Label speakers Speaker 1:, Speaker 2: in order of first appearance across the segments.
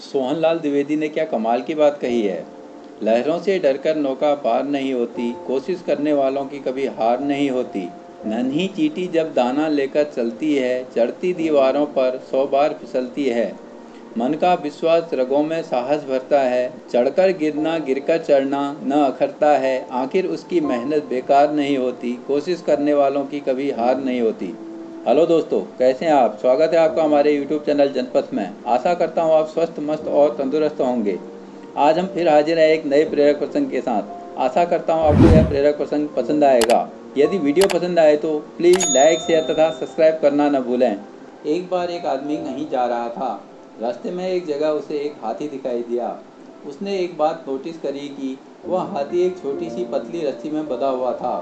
Speaker 1: सोहनलाल द्विवेदी ने क्या कमाल की बात कही है। लहरों से डरकर नौका पार नहीं होती, कोशिश करने वालों की कभी हार नहीं होती। नन्ही चींटी जब दाना लेकर चलती है, चढ़ती दीवारों पर 100 बार फिसलती है। मन का विश्वास रगों में साहस भरता है, चढ़कर गिरना गिरकर चढ़ना न अखरता है। आखिर उसकी मेहनत बेकार नहीं होती, कोशिश करने वालों की कभी हार नहीं होती। हेलो दोस्तों, कैसे हैं आप। स्वागत है आपका हमारे यूट्यूब चैनल जनपथ में। आशा करता हूं आप स्वस्थ मस्त और तंदुरुस्त होंगे। आज हम फिर हाजिर हैं एक नए प्रेरक प्रसंग के साथ। आशा करता हूं आपको यह प्रेरक प्रसंग पसंद आएगा। यदि वीडियो पसंद आए तो प्लीज़ लाइक शेयर तथा सब्सक्राइब करना न भूलें। एक बार एक आदमी कहीं जा रहा था। रास्ते में एक जगह उसे एक हाथी दिखाई दिया। उसने एक बात नोटिस करी कि वह हाथी एक छोटी सी पतली रस्सी में बंधा हुआ था।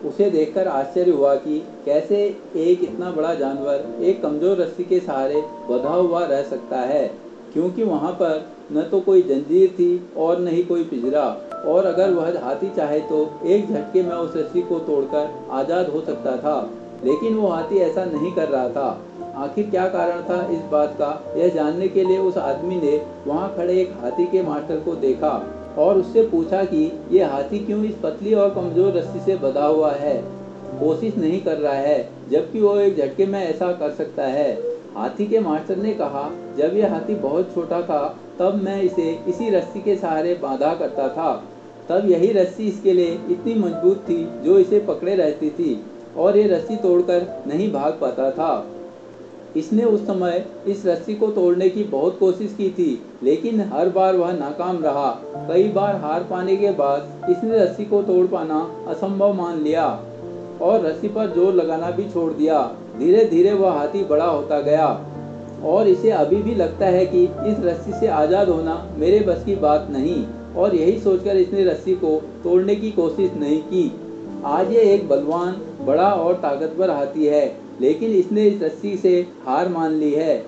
Speaker 1: उसे देखकर आश्चर्य हुआ कि कैसे एक इतना बड़ा जानवर एक कमजोर रस्सी के सहारे बंधा हुआ रह सकता है, क्योंकि वहां पर न तो कोई जंजीर थी और न ही कोई पिंजरा। और अगर वह हाथी चाहे तो एक झटके में उस रस्सी को तोड़कर आजाद हो सकता था, लेकिन वो हाथी ऐसा नहीं कर रहा था। आखिर क्या कारण था इस बात का, यह जानने के लिए उस आदमी ने वहां खड़े एक हाथी के मास्टर को देखा और उससे पूछा कि ये हाथी क्यों इस पतली और कमजोर रस्सी से बंधा हुआ है, कोशिश नहीं कर रहा है, जबकि वो एक झटके में ऐसा कर सकता है। हाथी के मास्टर ने कहा, जब यह हाथी बहुत छोटा था तब मैं इसे इसी रस्सी के सहारे बांधा करता था। तब यही रस्सी इसके लिए इतनी मजबूत थी जो इसे पकड़े रहती थी और ये रस्सी तोड़कर नहीं भाग पाता था। इसने उस समय इस रस्सी को तोड़ने की बहुत कोशिश की थी, लेकिन हर बार वह नाकाम रहा। कई बार हार पाने के बाद इसने रस्सी को तोड़ पाना असंभव मान लिया और रस्सी पर जोर लगाना भी छोड़ दिया। धीरे धीरे वह हाथी बड़ा होता गया और इसे अभी भी लगता है कि इस रस्सी से आज़ाद होना मेरे बस की बात नहीं, और यही सोचकर इसने रस्सी को तोड़ने की कोशिश नहीं की। आज ये एक बलवान, बड़ा और ताकतवर हाथी है, लेकिन इसने इस रस्सी से हार मान ली है।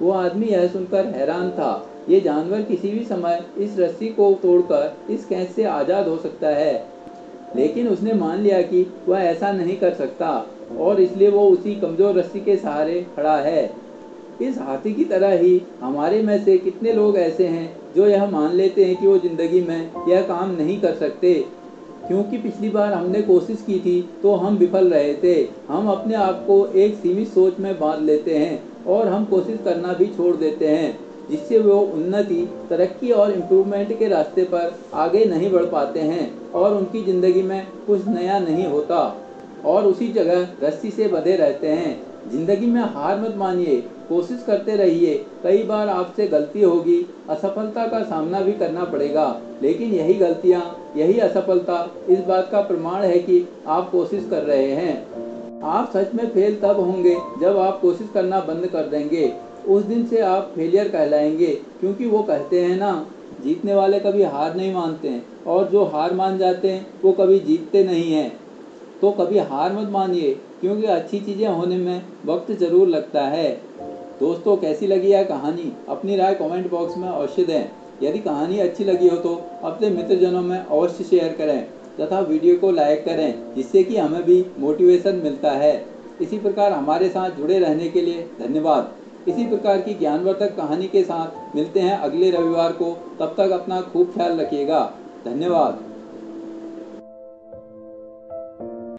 Speaker 1: वो आदमी यह सुनकर हैरान था। ये जानवर किसी भी समय इस रस्सी को तोड़कर इस कैद से आज़ाद हो सकता है, लेकिन उसने मान लिया कि वह ऐसा नहीं कर सकता और इसलिए वो उसी कमजोर रस्सी के सहारे खड़ा है। इस हाथी की तरह ही हमारे में से कितने लोग ऐसे हैं जो यह मान लेते हैं कि वो जिंदगी में यह काम नहीं कर सकते, क्योंकि पिछली बार हमने कोशिश की थी तो हम विफल रहे थे। हम अपने आप को एक सीमित सोच में बांध लेते हैं और हम कोशिश करना भी छोड़ देते हैं, जिससे वो उन्नति, तरक्की और इम्प्रूवमेंट के रास्ते पर आगे नहीं बढ़ पाते हैं और उनकी ज़िंदगी में कुछ नया नहीं होता और उसी जगह रस्सी से बंधे रहते हैं। जिंदगी में हार मत मानिए, कोशिश करते रहिए। कई बार आपसे गलती होगी, असफलता का सामना भी करना पड़ेगा, लेकिन यही गलतियां, यही असफलता इस बात का प्रमाण है कि आप कोशिश कर रहे हैं। आप सच में फेल तब होंगे जब आप कोशिश करना बंद कर देंगे। उस दिन से आप फेलियर कहलाएंगे, क्योंकि वो कहते हैं ना, जीतने वाले कभी हार नहीं मानते हैं और जो हार मान जाते हैं वो कभी जीतते नहीं हैं। तो कभी हार मत मानिए, क्योंकि अच्छी चीज़ें होने में वक्त ज़रूर लगता है। दोस्तों, कैसी लगी यह कहानी, अपनी राय कमेंट बॉक्स में अवश्य दें। यदि कहानी अच्छी लगी हो तो अपने मित्रजनों में अवश्य शेयर करें तथा वीडियो को लाइक करें, जिससे कि हमें भी मोटिवेशन मिलता है। इसी प्रकार हमारे साथ जुड़े रहने के लिए धन्यवाद। इसी प्रकार की ज्ञानवर्धक कहानी के साथ मिलते हैं अगले रविवार को। तब तक अपना खूब ख्याल रखिएगा। धन्यवाद।